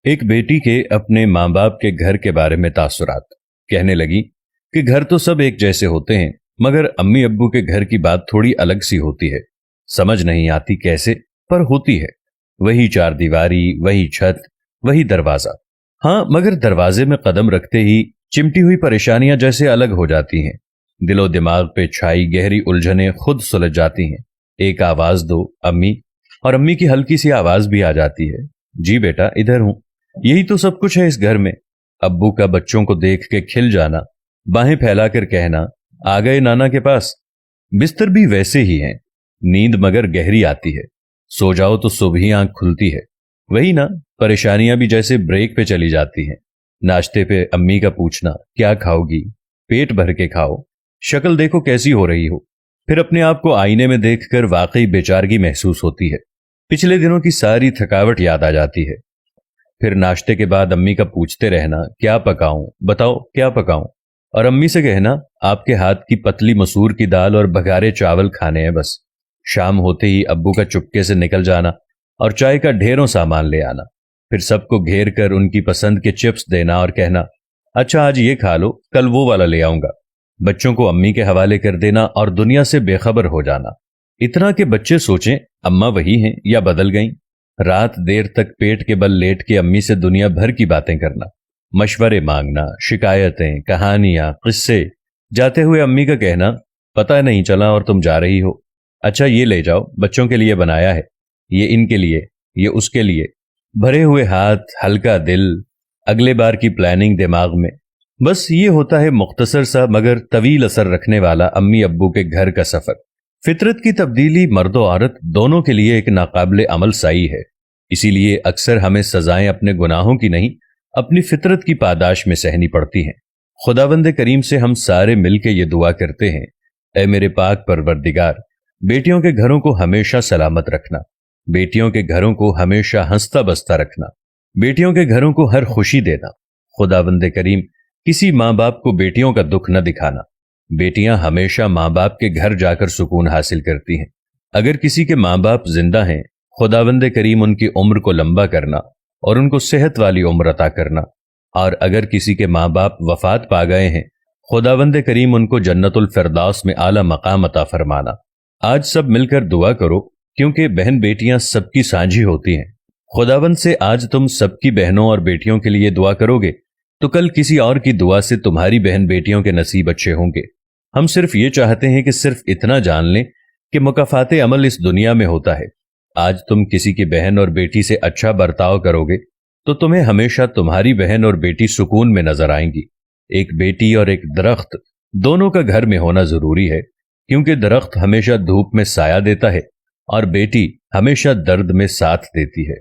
एक बेटी के अपने माँ बाप के घर के बारे में तासुरात। कहने लगी कि घर तो सब एक जैसे होते हैं, मगर अम्मी अब्बू के घर की बात थोड़ी अलग सी होती है। समझ नहीं आती कैसे, पर होती है। वही चार दीवारी, वही छत, वही दरवाजा। हाँ, मगर दरवाजे में कदम रखते ही चिमटी हुई परेशानियां जैसे अलग हो जाती हैं। दिलो दिमाग पे छाई गहरी उलझनें खुद सुलझ जाती हैं। एक आवाज दो अम्मी, और अम्मी की हल्की सी आवाज भी आ जाती है, जी बेटा इधर हूं। यही तो सब कुछ है इस घर में। अब्बू का बच्चों को देख के खिल जाना, बाहें फैलाकर कहना, आ गए नाना के पास। बिस्तर भी वैसे ही हैं। नींद मगर गहरी आती है। सो जाओ तो सुबह ही आंख खुलती है। वही ना, परेशानियां भी जैसे ब्रेक पे चली जाती हैं। नाश्ते पे अम्मी का पूछना, क्या खाओगी? पेट भर के खाओ, शक्ल देखो कैसी हो रही हो। फिर अपने आप को आईने में देखकर वाकई बेचारगी महसूस होती है। पिछले दिनों की सारी थकावट याद आ जाती है। फिर नाश्ते के बाद अम्मी का पूछते रहना, क्या पकाऊं, बताओ क्या पकाऊं? और अम्मी से कहना, आपके हाथ की पतली मसूर की दाल और बघारे चावल खाने हैं बस। शाम होते ही अब्बू का चुपके से निकल जाना और चाय का ढेरों सामान ले आना। फिर सबको घेर कर उनकी पसंद के चिप्स देना और कहना, अच्छा आज ये खा लो, कल वो वाला ले आऊंगा। बच्चों को अम्मी के हवाले कर देना और दुनिया से बेखबर हो जाना। इतना कि बच्चे सोचें अम्मा वही हैं या बदल गईं। रात देर तक पेट के बल लेट के अम्मी से दुनिया भर की बातें करना, मशवरे मांगना, शिकायतें, कहानियां, किस्से। जाते हुए अम्मी का कहना, पता नहीं चला और तुम जा रही हो। अच्छा ये ले जाओ, बच्चों के लिए बनाया है, ये इनके लिए, ये उसके लिए। भरे हुए हाथ, हल्का दिल, अगले बार की प्लानिंग दिमाग में। बस ये होता है मुख्तसर सा मगर तवील असर रखने वाला अम्मी अब्बू के घर का सफर। फितरत की तब्दीली मर्द और औरत दोनों के लिए एक नाकाबिले अमल साई है। इसीलिए अक्सर हमें सजाएं अपने गुनाहों की नहीं, अपनी फितरत की पादाश में सहनी पड़ती हैं। खुदावंद करीम से हम सारे मिलकर ये दुआ करते हैं, ऐ मेरे पाक परवरदिगार, बेटियों के घरों को हमेशा सलामत रखना, बेटियों के घरों को हमेशा हंसता बसता रखना, बेटियों के घरों को हर खुशी देना। खुदावंद करीम किसी माँ बाप को बेटियों का दुख न दिखाना। बेटियां हमेशा माँ बाप के घर जाकर सुकून हासिल करती हैं। अगर किसी के माँ बाप जिंदा हैं, खुदावंद करीम उनकी उम्र को लंबा करना और उनको सेहत वाली उम्र अता करना। और अगर किसी के माँ बाप वफात पा गए हैं, खुदावंद करीम उनको जन्नतुल फिरदौस में आला मकाम अता फरमाना। आज सब मिलकर दुआ करो, क्योंकि बहन बेटियां सबकी साझी होती हैं। खुदावंद से आज तुम सबकी बहनों और बेटियों के लिए दुआ करोगे तो कल किसी और की दुआ से तुम्हारी बहन बेटियों के नसीब अच्छे होंगे। हम सिर्फ ये चाहते हैं कि सिर्फ इतना जान लें कि मुकाफाते अमल इस दुनिया में होता है। आज तुम किसी की बहन और बेटी से अच्छा बर्ताव करोगे तो तुम्हें हमेशा तुम्हारी बहन और बेटी सुकून में नजर आएंगी। एक बेटी और एक दरख्त दोनों का घर में होना जरूरी है, क्योंकि दरख्त हमेशा धूप में साया देता है और बेटी हमेशा दर्द में साथ देती है।